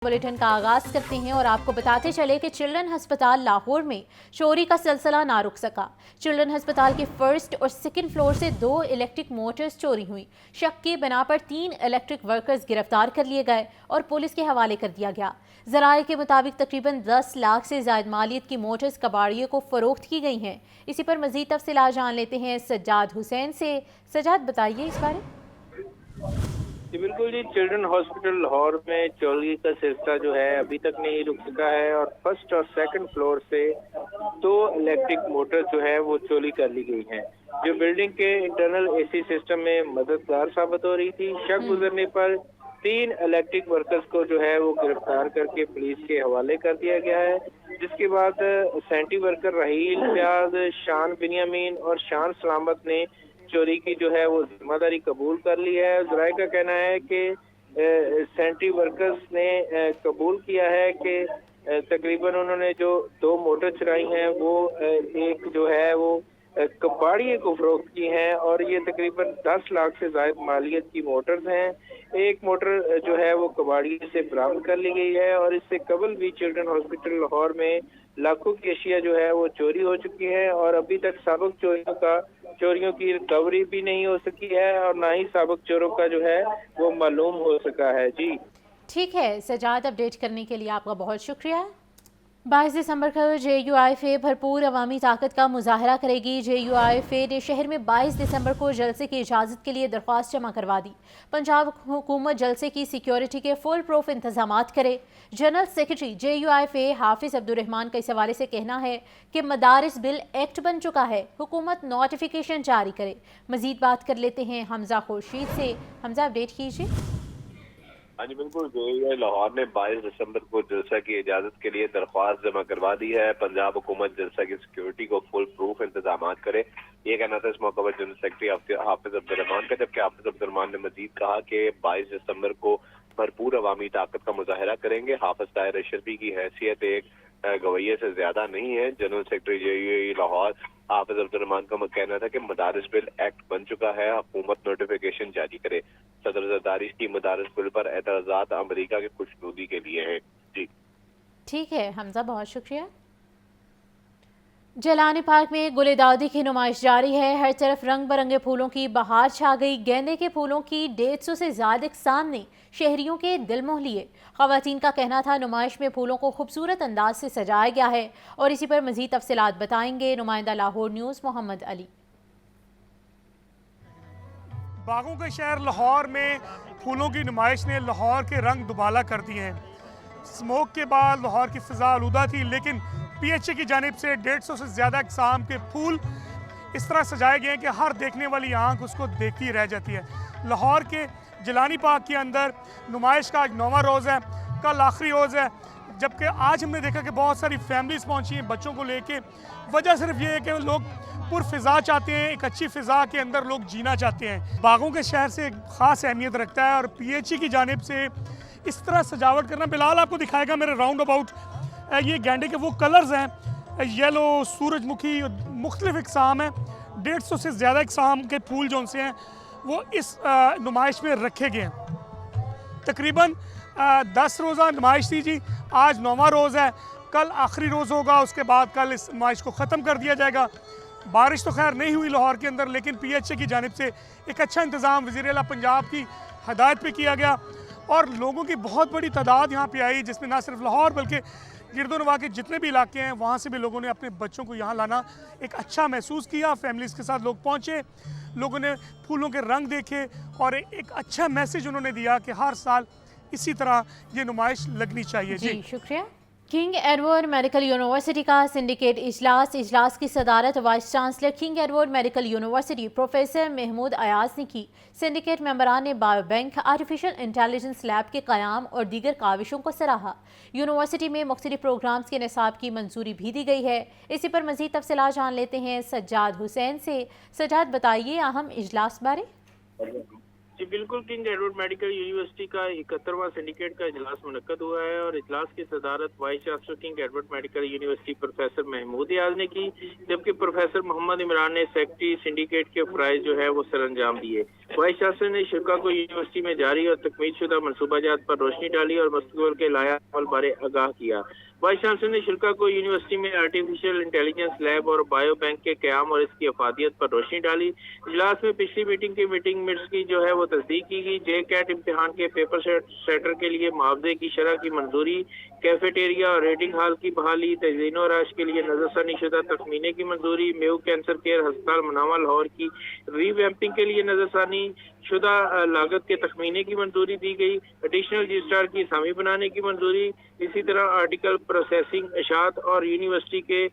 Bulletin का आगाज करते हैं और आपको बताते चले कि चिल्ड्रन हस्पताल लाहौर में चोरी का सिलसिला ना रुक सका। चिल्ड्रन हस्पताल के फर्स्ट और सेकंड फ्लोर से 2 इलेक्ट्रिक मोटर्स चोरी हुई। शक की बिना पर 3 इलेक्ट्रिक वर्कर्स गिरफ्तार कर लिए गए और पुलिस के हवाले कर दिया गया। ज़राए के मुताबिक तकरीबन 10 लाख से ज़ायद मालियत की मोटर्स कबाड़ियों को फरोख्त की गई हैं। इसी पर मज़ीद तफसीलात जान लेते हैं सज्जाद हुसैन से। सज्जाद, बताइए इस बारे। जी बिल्कुल जी, चिल्ड्रन हॉस्पिटल लाहौर में चोरी का सिलसिला जो है अभी तक नहीं रुक सका है और फर्स्ट और सेकंड फ्लोर से 2 इलेक्ट्रिक मोटर जो है वो चोरी कर ली गई हैं, जो बिल्डिंग के इंटरनल एसी सिस्टम में मददगार साबित हो रही थी। शक गुजरने पर 3 इलेक्ट्रिक वर्कर्स को जो है वो गिरफ्तार करके पुलिस के हवाले कर दिया गया है, जिसके बाद सेंटी वर्कर रहील फयाज, शान बिनियामीन और शान सलामत ने चोरी की जो है वो जिम्मेदारी कबूल कर ली है। ज़राए का कहना है कि सेंट्री वर्कर्स ने कबूल किया है कि तकरीबन उन्होंने जो 2 मोटर चुराई हैं वो एक जो है वो कबाड़िए को फरोख्त की हैं और ये तकरीबन 10 लाख से ज़ायद मालियत की मोटर्स हैं। एक मोटर जो है वो कबाड़िए से बरामद कर ली गई है और इससे कबल भी चिल्ड्रन हॉस्पिटल लाहौर में लाखों की अशिया जो है वो चोरी हो चुकी है और अभी तक साबिक चोरियों की रिकवरी भी नहीं हो सकी है और ना ही साबिक चोरों का जो है वो मालूम हो सका है। जी ठीक है सजाद, अपडेट करने के लिए आपका बहुत शुक्रिया। 22 दिसंबर को JUIFA भरपूर अवामी ताकत का मुजाहरा करेगी। JUIFA ने शहर में 22 दिसंबर को जलसे की इजाज़त के लिए दरख्वास्त जमा करवा दी। पंजाब हुकूमत जलसे की सिक्योरिटी के फुल प्रूफ इंतजामात करे। जनरल सेक्रेटरी JUIFA हाफिज अब्दुर्रहमान का इस हवाले से कहना है कि मदारिस बिल एक्ट बन चुका है, हुकूमत नोटिफिकेशन जारी करे। मजीद बात कर लेते हैं हमजा खुर्शीद से। हमजा, अपडेट कीजिए। हाँ जी बिल्कुल, जो लाहौर ने 22 दिसंबर को जलसा की इजाजत के लिए दरख्वास्त जमा करवा दी है। पंजाब हुकूमत जलसा की सिक्योरिटी को फुल प्रूफ इंतजाम करे, ये कहना था इस मौके पर जनरल सेक्रेटरी हाफिज अब्दुर्रहमान का। जबकि हाफिज अब्दुर्रहमान ने मजीद कहा कि 22 दिसंबर को भरपूर अवामी ताकत का मुजाहरा करेंगे। हाफिज ताहिर अशरफी की हैसियत एक गवैये से ज्यादा नहीं है। जनरल सेक्रेटरी JUIFA लाहौर हाफिज अब्दुर्रहमान का कहना था कि मदारिस बिल एक्ट बन चुका है, हुकूमत नोटिफिकेशन जारी करे। सदर जरदारी की मदारिस बिल पर एतराज़ात अमेरिका के खुशनुदी के लिए हैं। जी ठीक है हमजा, बहुत शुक्रिया। जलानी पार्क में गुले दाउदी की नुमाइश जारी है। हर तरफ रंग बरंगे फूलों की बहार छा गई। गेंदे के फूलों की 150 से ज्यादा इक़साम ने शहरियों के दिल मोह लिए। ख़वातीन का कहना था नुमाइश में फूलों को खूबसूरत अंदाज से सजाया गया है और इसी पर मज़ीद तफसीलात बताएंगे नुमाइंदा लाहौर न्यूज़ मोहम्मद अली। बागों के शहर लाहौर में फूलों की नुमाइश ने लाहौर के रंग दुबाला कर दिए हैं। स्मोक के बाद लाहौर की फ़िज़ा आलूदा थी, लेकिन PHA की जानिब से 150 से ज़्यादा इक़साम के फूल इस तरह सजाए गए हैं कि हर देखने वाली आंख उसको देखती रह जाती है। लाहौर के जिलानी पार्क के अंदर नुमाइश का आज 9वां रोज़ है, कल आखिरी रोज़ है। जबकि आज हमने देखा कि बहुत सारी फैमिलीज़ पहुंची हैं बच्चों को लेके। वजह सिर्फ ये है कि लोग पुरफ़िज़ा चाहते हैं, एक अच्छी फ़िज़ा के अंदर लोग जीना चाहते हैं। बागों के शहर से एक ख़ास अहमियत रखता है और PHA की जानिब से इस तरह सजावट करना। बिलाल आपको दिखाएगा मेरे राउंड अबाउट, ये गेंडे के वो कलर्स हैं, येलो, सूरजमुखी, मुख्तलिफ इक़साम हैं। 150 से ज़्यादा इक़साम के फूल जो उनसे हैं वो इस नुमाइश में रखे गए हैं। तकरीबन 10 रोज़ा नुमाइश थी जी, आज 9वां रोज़ है, कल आखिरी रोज़ होगा। उसके बाद कल इस नुमाइश को ख़त्म कर दिया जाएगा। बारिश तो खैर नहीं हुई लाहौर के अंदर, लेकिन PHA की जानिब से एक अच्छा इंतज़ाम वज़ीर आला पंजाब की हदायत पे किया गया और लोगों की बहुत बड़ी तादाद यहाँ पे आई, जिसमें ना सिर्फ लाहौर बल्कि गिरदोनवा के जितने भी इलाके हैं वहाँ से भी लोगों ने अपने बच्चों को यहाँ लाना एक अच्छा महसूस किया। फैमिलीज़ के साथ लोग पहुँचे, लोगों ने फूलों के रंग देखे और एक अच्छा मैसेज उन्होंने दिया कि हर साल इसी तरह ये नुमाइश लगनी चाहिए। जी शुक्रिया। किंग एडवर्ड मेडिकल यूनिवर्सिटी का सिंडिकेट इजलास की सदारत vice chancellor King Edward medical University professor Mahmood Ayaz ने की। सिंडिकेट मेंबरान ने बायोबैंक, आर्टिफिशियल इंटेलिजेंस लैब के क़याम और दीगर काविशों को सराहा। यूनिवर्सिटी में मुख्तलिफ प्रोग्राम्स के निसाब की मंजूरी भी दी गई है। इसी पर मज़ीद तफसीलात जान लेते हैं सज्जाद हुसैन से। सज्जाद, बताइए अहम इजलास बारे। जी बिल्कुल, किंग एडवर्ड मेडिकल यूनिवर्सिटी का 71वां सिंडिकेट का इजलास मुनक्कद हुआ है और इजलास की सदारत vice chancellor King Edward medical University professor Mahmood Ayaz ने की, जबकि प्रोफेसर मोहम्मद इमरान ने सेक्रेटरी सिंडिकेट के फराइज जो है वो सर अंजाम दिए। वाइस चांसलर ने शुरा को यूनिवर्सिटी में जारी और तकमीलशुदा मनसूबाजात पर रोशनी डाली और मुस्तकबिल के लाया अमल बारे आगाह किया। वाइस चांसलर ने शुरा को यूनिवर्सिटी में आर्टिफिशियल इंटेलिजेंस लैब और बायो बैंक के क्याम और इसकी अफादियत पर रोशनी डाली। इजलास में पिछली मीटिंग की मीटिंग मिनट्स की जो है वो तस्दीक की गई। जे कैट इम्तिहान के पेपर सेटर के लिए मुआवजे की शरह की मंजूरी, कैफेटेरिया और रीडिंग हॉल की बहाली, तज़ीन और आश के लिए नजरसानी शुदा तखमीने की मंजूरी, मेव कैंसर केयर अस्पताल मुनावा लाहौर की रीवैम्पिंग के लिए नजरसानी शुदा लागत के तखमीने की मंजूरी दी गई। एडिशनल रजिस्ट्रार की असामी बनाने की मंजूरी, इसी तरह आर्टिकल प्रोसेसिंग अशात और यूनिवर्सिटी के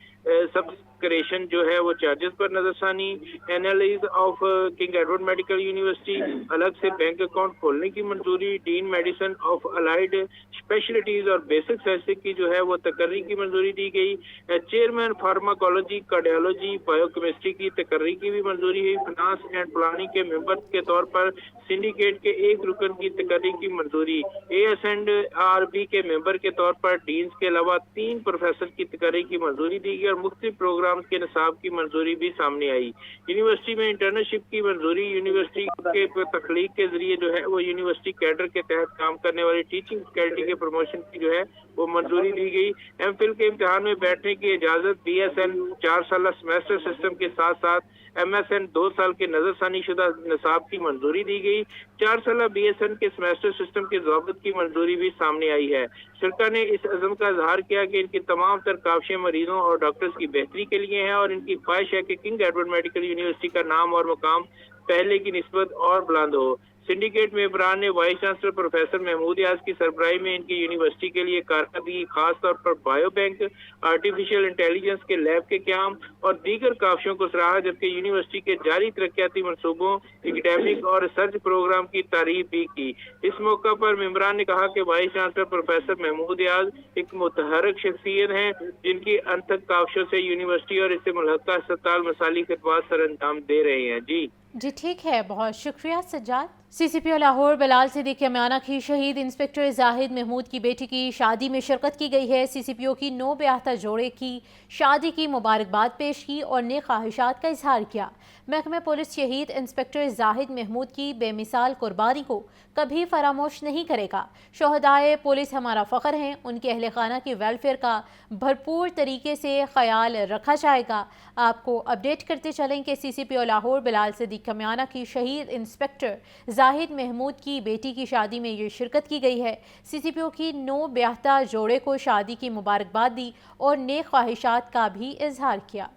सब्सक्रिप्शन जो है वो चार्जेस पर नजरसानी, analysis of King Edward medical university, अलग से बैंक अकाउंट खोलने की मंजूरी, dean medicine of allied specialities और बेसिक साइंसेज की जो है वो तकर्री की मंजूरी दी गई। चेयरमैन फार्माकोलॉजी, कार्डियोलॉजी, बायोकेमिस्ट्री की तकर्री की भी मंजूरी हुई। फाइनेंस एंड प्लानिंग के मेंबर के तौर पर सिंडिकेट के एक रुकन की तकर्री की मंजूरी, AS&RB के मेंबर के तौर पर डीन्स के अलावा 3 प्रोफेसर की तकर्री की मंजूरी दी गई और मुख्तलिफ प्रोग्राम के निसाब की मंजूरी भी सामने आई। यूनिवर्सिटी में इंटर्नशिप की मंजूरी, यूनिवर्सिटी के तख्लीक के जरिए जो है वो यूनिवर्सिटी कैडर के तहत काम करने वाली टीचिंग फैकल्टी के प्रमोशन की जो है वो मंजूरी दी गई। एमफिल के इम्तिहान में बैठने की इजाजत, BSN 4 साल सेमेस्टर सिस्टम के साथ साथ MSN 2 साल के नजरसानी शुदा निसाब की मंजूरी दी गई। 4 साल BSN के सेमेस्टर सिस्टम के ज़ाब्त की मंजूरी भी सामने आई है। सरकार ने इस अज़म का इजहार किया कि इनकी तमाम तर काविशें मरीजों और डॉक्टर्स की बेहतरी के लिए हैं और इनकी ख्वाहिश है कि किंग एडवर्ड मेडिकल यूनिवर्सिटी का नाम और मकाम पहले की निस्बत और बुलंद हो। सिंडिकेट मेंबरान ने वाइस चांसलर प्रोफेसर महमूद याज की सरबराही में इनकी यूनिवर्सिटी के लिए कारकर्दगी, खास तौर पर बायो बैंक, आर्टिफिशियल इंटेलिजेंस के लैब के क्याम और दीगर काविशों को सराहा, जबकि यूनिवर्सिटी के जारी तरक्याती मनसूबों, एकेडमिक और रिसर्च प्रोग्राम की तारीफ भी की। इस मौका पर मेंबरान ने कहा कि वाइस चांसलर प्रोफेसर महमूद याज एक मुतहरक शख्सियत हैं जिनकी अनथक काविशों से यूनिवर्सिटी और इससे मुल्हका अस्पताल मसाली खिदमत सर अंजाम दे रहे हैं। जी ठीक है, बहुत शुक्रिया सज्जाद। CCPO लाहौर बिलाल सिद्दीकी अमियाना की शहीद इंस्पेक्टर जाहिद महमूद की बेटी की शादी में शिरकत की गई है। CCPO की नो ब्याहता जोड़े की शादी की मुबारकबाद पेश की और नेक ख्वाहिशात का इजहार किया। महकमे पुलिस शहीद इंस्पेक्टर जाहिद महमूद की बेमिसाल कुर्बानी को कभी फरामोश नहीं करेगा। शोहदाए पुलिस हमारा फ़ख्र हैं, उनके अहले खाना की वेलफेयर का भरपूर तरीके से ख्याल रखा जाएगा। आपको अपडेट करते चलें कि CCPO लाहौर बिलाल सिद्दीकी अमियाना की शहीद इंस्पेक्टर जाहिद महमूद की बेटी की शादी में ये शिरकत की गई है। CCPO की नो ब्याहता जोड़े को शादी की मुबारकबाद दी और नेक ख्वाहिशात का भी इजहार किया।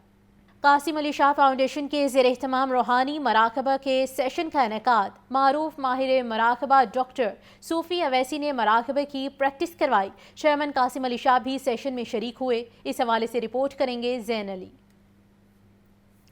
कासिम अली शाह फाउंडेशन के ज़ेर एहतमाम रूहानी मराकबा के सेशन का इनेकाद, मारूफ माहिर मराकबा डॉक्टर सूफ़ी अवैसी ने मराकबे की प्रैक्टिस करवाई। चेयरमैन कासिम अली शाह भी सेशन में शरीक हुए। इस हवाले से रिपोर्ट करेंगे जैन अली।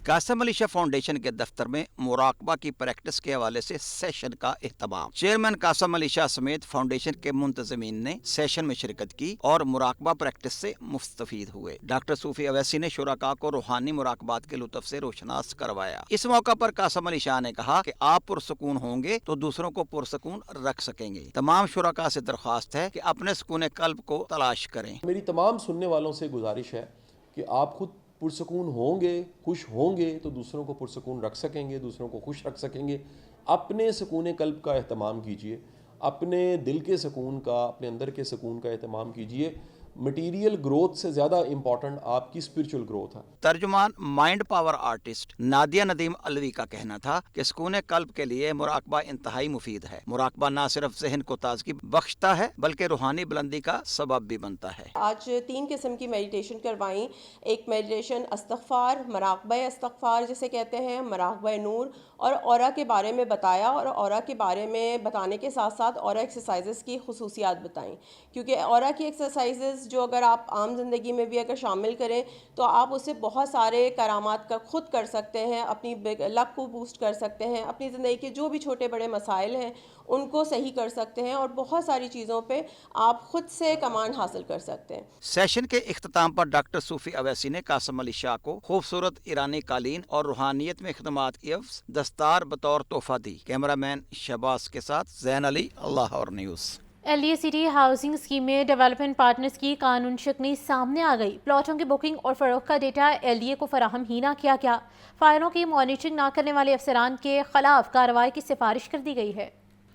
कासिम अली शाह फाउंडेशन के दफ्तर में मुराकबा की प्रैक्टिस के हवाले से सेशन का एहतमाम। चेयरमैन कासिम अली शाह समेत फाउंडेशन के मुंतज़मीन ने सेशन में शिरकत की और मुराकबा प्रैक्टिस से मुस्तफीद हुए। डॉक्टर सूफी अवैसी ने शुराका को रूहानी मुराकबात के लुत्फ से रोशनास करवाया। इस मौका पर कासिम अली शाह ने कहा कि आप पुरसकून होंगे तो दूसरों को पुरसकून रख सकेंगे। तमाम शुराका से दरख्वास्त है कि अपने सुकून कल्ब को तलाश करें। मेरी तमाम सुनने वालों से गुजारिश है कि आप खुद पुरसकून होंगे, खुश होंगे तो दूसरों को पुरसकून रख सकेंगे, दूसरों को खुश रख सकेंगे। अपने सुकून कल्ब का एहतमाम कीजिए, अपने दिल के सुकून का, अपने अंदर के सुकून का एहतमाम कीजिए। मटीरियल ग्रोथ से ज़्यादा इम्पॉर्टेंट आपकी स्पिरिचुअल ग्रोथ है। तर्जुमान mind power artist Nadia Nadeem Alvi का कहना था कि सुकून कल्ब के लिए मुराकबा इंतहाई मुफीद है। मुराकबा न सिर्फ जहन को ताजगी बख्शता है बल्कि रूहानी बुलंदी का सबब भी बनता है। आज 3 किस्म की मेडिटेशन करवाई। एक मेडिटेशन इस्तग़फ़ार, मराकबा इस्तग़फ़ार जिसे कहते हैं, मराकबा नूर और औरा के बारे में बताया और औरा के बारे में बताने के साथ साथ औरा एक्सरसाइजेस की खुसूसियात बताई, क्योंकि औरा की एक्सरसाइजेस جو اگر آپ عام زندگی میں بھی اگر شامل کریں تو آپ اس سے بہت سارے کرامات کا خود کر سکتے ہیں، اپنی لک کو بوسٹ کر سکتے ہیں، اپنی زندگی کے جو بھی چھوٹے بڑے مسائل ہیں ان کو صحیح کر سکتے ہیں، اور بہت ساری چیزوں پہ آپ خود سے کمانڈ حاصل کر سکتے ہیں۔ سیشن کے اختتام پر ڈاکٹر صوفی اویسی نے قاسم علی شاہ کو خوبصورت ایرانی قالین اور روحانیت میں خدمات کی عوض دستار بطور تحفہ دی۔ کیمرہ مین شہباز کے ساتھ Zain Ali, Lahore news. L D A city housing scheme میں ڈیولپمنٹ پارٹنرز کی قانون شکنی سامنے آ گئی۔ پلاٹوں کی بکنگ اور فروخت کا ڈیٹا ایل ڈی اے کو فراہم ہی نہ کیا گیا۔ فائلوں کی مانیٹرنگ نہ کرنے والے افسران کے خلاف کارروائی کی سفارش کر دی گئی ہے۔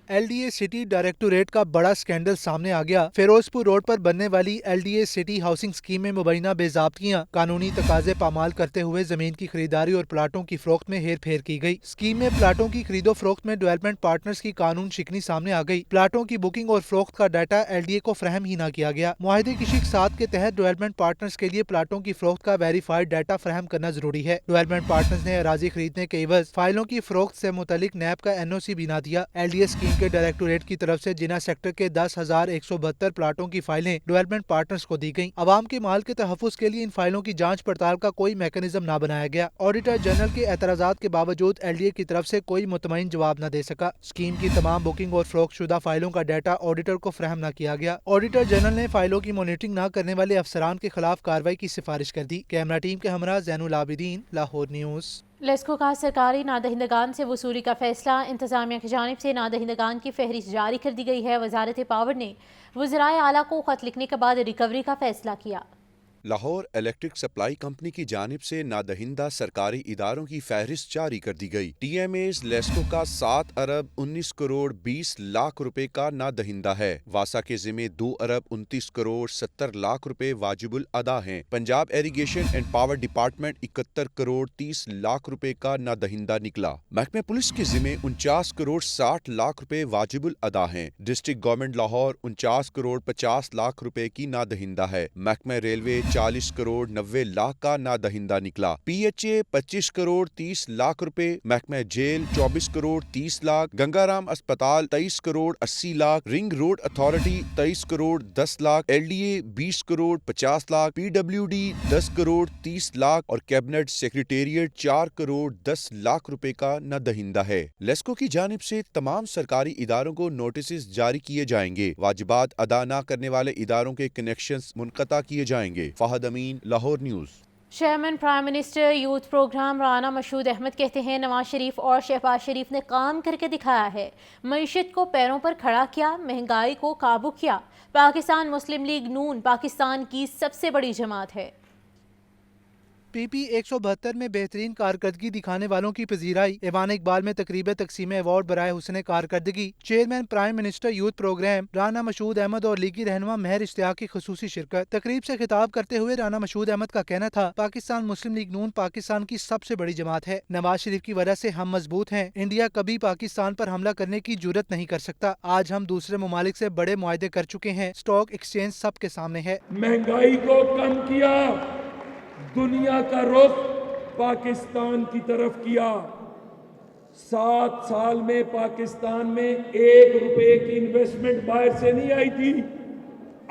L D A city directorate کا بڑا سکینڈل سامنے آ گیا۔ فیروز پور روڈ پر بننے والی L D A city housing scheme میں مبینہ بے ضابطگیاں، قانونی تقاضے پامال کرتے ہوئے زمین کی خریداری اور پلاٹوں کی فروخت میں ہیر پھیر کی گئی۔ اسکیم میں پلاٹوں کی خرید و فروخت میں ڈیولپمنٹ پارٹنرز کی قانون شکنی سامنے آ گئی۔ پلاٹوں کی بکنگ اور فروخت کا ڈیٹا ایل ڈی اے کو فراہم ہی نہ کیا گیا۔ معاہدے کی شق 7 کے تحت ڈیولپمنٹ پارٹنرز کے لیے پلاٹوں کی فروخت کا ویریفائڈ ڈیٹا فراہم کرنا ضروری ہے۔ ڈیولپمنٹ پارٹنرز نے اراضی خریدنے کے عوض فائلوں کی فروخت سے متعلق نیب کا این او سی بھی نہ دیا۔ ایل ڈی اے اسکیم کے ڈائریکٹوریٹ کی طرف سے جناح سیکٹر کے 10,172 پلاٹوں کی فائلیں ڈیولپمنٹ پارٹنرز کو دی گئیں۔ عوام کے مال کے تحفظ کے لیے ان فائلوں کی جانچ پڑتال کا کوئی میکانزم نہ بنایا گیا۔ آڈیٹر جنرل کے اعتراضات کے باوجود ایل ڈی اے کی طرف سے کوئی مطمئن جواب نہ دے سکا۔ اسکیم کی تمام بکنگ اور فروخت شدہ فائلوں کا ڈیٹا آڈیٹر کو فراہم نہ کیا گیا۔ آڈیٹر جنرل نے فائلوں کی مانیٹرنگ نہ کرنے والے افسران کے خلاف کارروائی کی سفارش کر دی۔ کیمرہ ٹیم کے ہمراہ زین العابدین، لاہور نیوز۔ لیسکو کا سرکاری نادہندگان سے وصولی کا فیصلہ، انتظامیہ کی جانب سے نادہندگان کی فہرست جاری کر دی گئی ہے۔ وزارت پاور نے وزرائے اعلیٰ کو خط لکھنے کے بعد ریکوری کا فیصلہ کیا۔ لاہور الیکٹرک سپلائی کمپنی کی جانب سے نادہندہ سرکاری اداروں کی فہرست جاری کر دی گئی۔ ٹی ایم ایز لیسکو کا 7 ارب 19 کروڑ 20 لاکھ روپے کا نادہندہ ہے۔ واسا کے ذمے 2 ارب 29 کروڑ 70 لاکھ روپے واجب الادا ہیں۔ Punjab irrigation and power department 71 crore 30 lakh روپے کا نادہندہ نکلا۔ محکمہ پولیس کے ذمے 49 کروڑ 60 لاکھ روپے واجب الادا ہیں۔ ڈسٹرکٹ گورنمنٹ لاہور 49 کروڑ 50 لاکھ روپے کی نادہندہ ہے۔ محکمہ ریلوے 40 کروڑ 90 لاکھ کا نادہندہ نکلا۔ P H A 25 crore 30 lakh روپے، محکمہ جیل 24 کروڑ 30 لاکھ، گنگا رام اسپتال 23 crore 80 lakh, ring road authority 23 crore 10 lakh, L D A 20 crore 50 lakh, P W D 10 crore 30 lakh اور کیبنٹ سیکریٹریٹ 4 کروڑ 10 لاکھ روپے کا نادہندہ ہے۔ لیسکو کی جانب سے تمام سرکاری اداروں کو نوٹسز جاری کیے جائیں گے۔ واجبات ادا نہ کرنے والے اداروں کے کنیکشنز منقطع کیے جائیں گے۔ Fahad Amin, Lahore news. Chairman prime minister youth programme Rana Mashhood Ahmad کہتے ہیں نواز شریف اور شہباز شریف نے کام کر کے دکھایا ہے، معیشت کو پیروں پر کھڑا کیا، مہنگائی کو قابو کیا۔ پاکستان مسلم لیگ نون پاکستان کی سب سے بڑی جماعت ہے۔ پی پی 172 میں بہترین کارکردگی دکھانے والوں کی پذیرائی۔ ایوان اقبال میں تقریب تقسیم ایوارڈ برائے حسن کارکردگی۔ Chairman prime minister youth programme Rana Mashhood Ahmad اور لیگی رہنما مہر اشتیاق کی خصوصی شرکت۔ تقریب سے خطاب کرتے ہوئے رانا مشہود احمد کا کہنا تھا، پاکستان مسلم لیگ نون پاکستان کی سب سے بڑی جماعت ہے۔ نواز شریف کی وجہ سے ہم مضبوط ہیں۔ انڈیا کبھی پاکستان پر حملہ کرنے کی جرت نہیں کر سکتا۔ آج ہم دوسرے ممالک سے بڑے معاہدے کر چکے ہیں۔ اسٹاک ایکسچینج سب کے سامنے ہے۔ مہنگائی کو کم کیا، دنیا کا رخ پاکستان کی طرف کیا۔ 7 سال میں پاکستان میں 1 روپے کی انویسٹمنٹ باہر سے نہیں آئی تھی۔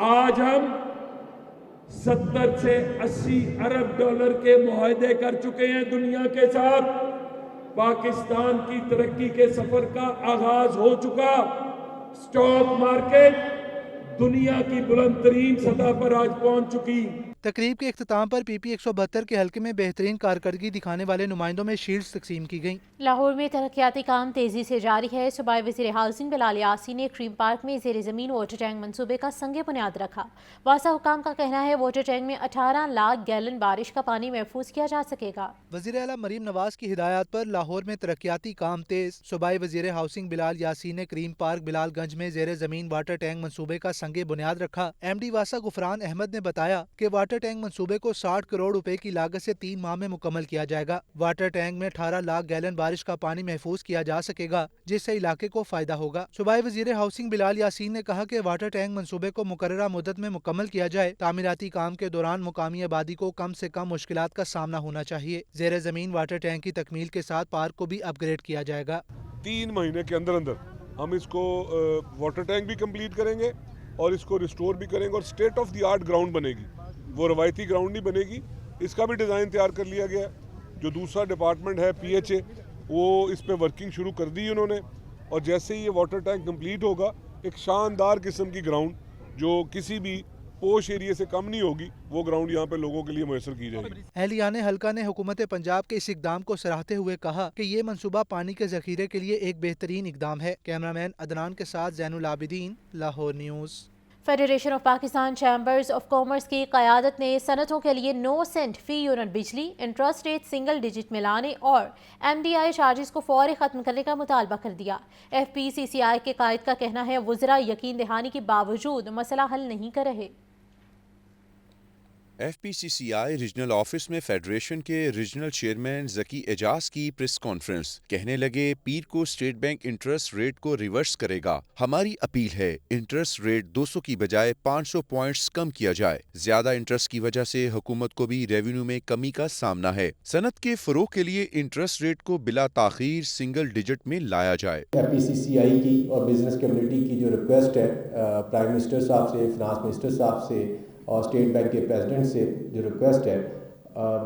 آج ہم 70 سے 80 ارب ڈالر کے معاہدے کر چکے ہیں دنیا کے ساتھ۔ پاکستان کی ترقی کے سفر کا آغاز ہو چکا۔ اسٹاک مارکیٹ دنیا کی بلند ترین سطح پر آج پہنچ چکی۔ تقریب کے اختتام پر پی پی 172 کے حلقے میں بہترین کارکردگی دکھانے والے نمائندوں میں شیلڈز تقسیم کی گئیں۔ لاہور میں ترقیاتی کام تیزی سے جاری ہے۔ صوبائی وزیر ہاؤسنگ بلال یاسین نے کریم پارک میں زیر زمین واٹر ٹینک منصوبے کا سنگ بنیاد رکھا۔ واسا حکام کا کہنا ہے واٹر ٹینک میں 18 لاکھ گیلن بارش کا پانی محفوظ کیا جا سکے گا۔ وزیر اعلیٰ مریم نواز کی ہدایات پر لاہور میں ترقیاتی کام تیز۔ صوبائی وزیر ہاؤسنگ بلال یاسین نے کریم پارک بلال گنج میں زیر زمین واٹر ٹینک منصوبے کا سنگ بنیاد رکھا۔ ایم ڈی واسا غفران احمد نے بتایا کہ واٹر ٹینک منصوبے کو 60 کروڑ روپے کی لاگت سے 3 ماہ میں مکمل کیا جائے گا۔ واٹر ٹینک میں 18 لاکھ گیلن بارش کا پانی محفوظ کیا جا سکے گا، جس سے علاقے کو فائدہ ہوگا۔ صوبائی وزیر ہاؤسنگ بلال یاسین نے کہا کہ واٹر ٹینک منصوبے کو مقررہ مدت میں مکمل کیا جائے۔ تعمیراتی کام کے دوران مقامی آبادی کو کم سے کم مشکلات کا سامنا ہونا چاہیے۔ زیر زمین واٹر ٹینک کی تکمیل کے ساتھ پارک کو بھی اپ گریڈ کیا جائے گا۔ 3 مہینے کے اندر ہم اس کو واٹر ٹینک بھی کمپلیٹ کریں گے اور اس کو ریسٹور بھی کریں گے اور state of the art ground بنے گی, وہ روایتی گراؤنڈ نہیں بنے گی. اس کا بھی ڈیزائن تیار کر لیا گیا ہے. جو دوسرا ڈپارٹمنٹ ہے PHA, وہ اس پہ ورکنگ شروع کر دی انہوں نے, اور جیسے ہی یہ واٹر ٹینک کمپلیٹ ہوگا ایک شاندار قسم کی گراؤنڈ جو کسی بھی پوش ایریے سے کم نہیں ہوگی, وہ گراؤنڈ یہاں پہ لوگوں کے لیے میسر کی جائے گی. اہلیان حلقہ نے حکومت پنجاب کے اس اقدام کو سراہتے ہوئے کہا کہ یہ منصوبہ پانی کے ذخیرے کے لیے ایک بہترین اقدام ہے. کیمرامین عدنان کے ساتھ Zain ul Abideen, Lahore news. Federation of Pakistan chambers of commerce کی قیادت نے صنعتوں کے لیے 9 سینٹ فی یونٹ بجلی, انٹرسٹ ریٹ سنگل ڈیجٹ میں لانے اور MDI چارجز کو فوری ختم کرنے کا مطالبہ کر دیا. FPCCI کے قائد کا کہنا ہے وزراء یقین دہانی کے باوجود مسئلہ حل نہیں کر رہے. FPCCI ریجنل آفس میں فیڈریشن کے ریجنل چیئرمین ذکی اعجاز کی پریس کانفرنس. کہنے لگے پیر کو اسٹیٹ بینک انٹرسٹ ریٹ کو ریورس کرے گا. ہماری اپیل ہے انٹرسٹ ریٹ 200 کی بجائے 500 پوائنٹس کم کیا جائے. زیادہ انٹرسٹ کی وجہ سے حکومت کو بھی ریونیو میں کمی کا سامنا ہے. صنعت کے فروغ کے لیے انٹرسٹ ریٹ کو بلا تاخیر سنگل ڈیجٹ میں لایا جائے. FPCCI کی اور بزنس کمیونٹی کی جو ریکویسٹ ہے پرائم منسٹر صاحب سے, فنانس منسٹر صاحب سے اور اسٹیٹ بینک کے پریزیڈنٹ سے جو ریکویسٹ ہے,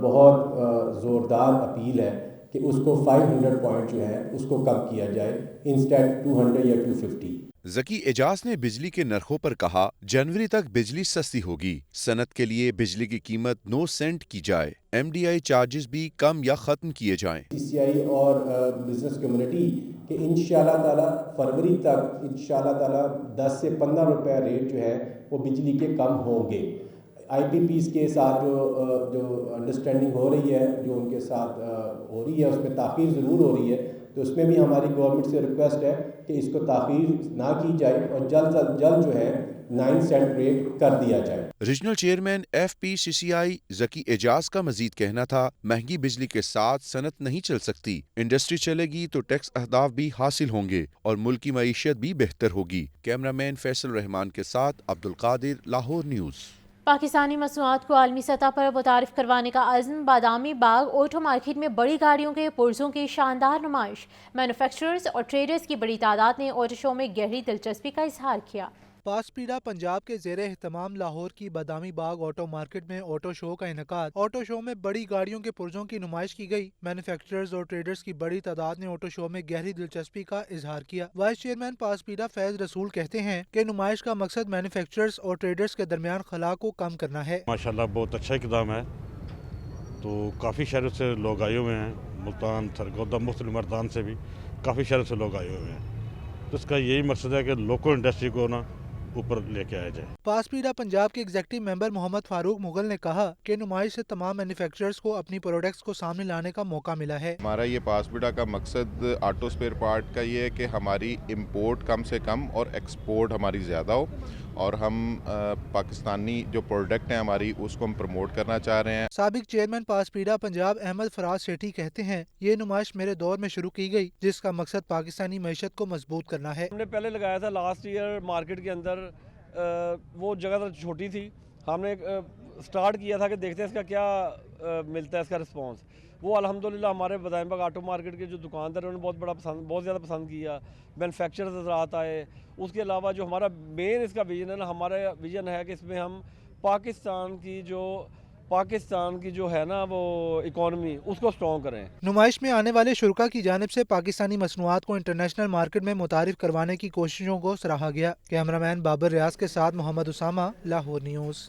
بہت زوردار اپیل ہے کہ اس کو 500 پوائنٹ جو ہے اس کو کم کیا جائے انسٹیڈ 200 یا 250. ذکی اعجاز نے بجلی کے نرخوں پر کہا جنوری تک بجلی سستی ہوگی. صنعت کے لیے بجلی کی قیمت 9 سینٹ کی جائے. MDI چارجز بھی کم یا ختم کیے جائیں. CCI اور بزنس کمیونٹی کہ انشاءاللہ تعالی فروری تک انشاءاللہ تعالی 10 سے 15 روپے ریٹ جو ہے وہ بجلی کے کم ہوں گے. IPPs کے ساتھ جو انڈرسٹینڈنگ ہو رہی ہے, جو ان کے ساتھ ہو رہی ہے, اس میں تاخیر ضرور ہو رہی ہے, تو اس میں بھی ہماری گورنمنٹ سے ریکویسٹ ہے کہ اس کو تاخیر نہ کی جائے اور جلد از جلد جو ہے 9 سینٹ ریٹ کر دیا جائے. ریجنل چیئرمین FPCCI ذکی اعجاز کا مزید کہنا تھا مہنگی بجلی کے ساتھ صنعت نہیں چل سکتی. انڈسٹری چلے گی تو ٹیکس اہداف بھی حاصل ہوں گے اور ملک کی معیشت بھی بہتر ہوگی. کیمرامین فیصل رحمان کے ساتھ عبدالقادر, لاہور نیوز. پاکستانی مصنوعات کو عالمی سطح پر متعارف کروانے کا عزم. بادامی باغ آٹو مارکیٹ میں بڑی گاڑیوں کے پرزوں کی شاندار نمائش. مینوفیکچررز اور ٹریڈرز کی بڑی تعداد نے آٹو شو میں گہری دلچسپی کا اظہار کیا. پاس پیڑا پنجاب کے زیر اہتمام لاہور کی بادامی باغ آٹو مارکیٹ میں آٹو شو کا انعقاد. آٹو شو میں بڑی گاڑیوں کے پرزوں کی نمائش کی گئی. مینوفیکچررز اور ٹریڈرز کی بڑی تعداد نے آٹو شو میں گہری دلچسپی کا اظہار کیا. وائس چیئرمین پاس پیڑا فیض رسول کہتے ہیں کہ نمائش کا مقصد مینوفیکچررز اور ٹریڈرز کے درمیان خلا کو کم کرنا ہے. ماشاءاللہ بہت اچھا اقدام ہے. تو کافی شہروں سے لوگ آئے ہوئے ہیں, ملتان, سرگودا, مختلف مردان سے بھی کافی شہروں سے لوگ آئے ہوئے ہیں. تو اس کا یہی مقصد ہے کہ لوکل انڈسٹری کو اوپر لے کے آیا جائے. پاس پیڑا پنجاب کے ایگزیکٹو ممبر محمد فاروق مغل نے کہا کہ نمائش سے تمام مینوفیکچررز کو اپنی پروڈکٹس کو سامنے لانے کا موقع ملا ہے. ہمارا یہ پاس پیڑا کا مقصد آٹو اسپیئر پارٹ کا یہ ہے کہ ہماری امپورٹ کم سے کم اور ایکسپورٹ ہماری زیادہ ہو, اور ہم پاکستانی جو پروڈکٹ ہیں ہماری اس کو ہم پروموٹ کرنا چاہ رہے ہیں. سابق چیئرمین پاس پیڑا پنجاب احمد فراز سیٹھی کہتے ہیں یہ نمائش میرے دور میں شروع کی گئی جس کا مقصد پاکستانی معیشت کو مضبوط کرنا ہے. ہم نے پہلے لگایا تھا لاسٹ ایئر مارکیٹ کے اندر, وہ جگہ تو چھوٹی تھی, ہم نے سٹارٹ کیا تھا کہ دیکھتے ہیں اس کا کیا ملتا ہے اس کا رسپانس. وہ الحمدللہ ہمارے بادامی باغ آٹو مارکیٹ کے جو دکاندار ہیں انہوں نے بہت زیادہ پسند کیا. مینوفیکچررز حضرات آئے. اس کے علاوہ جو ہمارا مین اس کا ویژن ہے نا, ہمارا ویژن ہے کہ اس میں ہم پاکستان کی جو ہے نا وہ اکانومی اس کو سٹرونگ کریں. نمائش میں آنے والے شرکا کی جانب سے پاکستانی مصنوعات کو انٹرنیشنل مارکیٹ میں متعارف کروانے کی کوششوں کو سراہا گیا. کیمرامین بابر ریاض کے ساتھ محمد اسامہ, لاہور نیوز.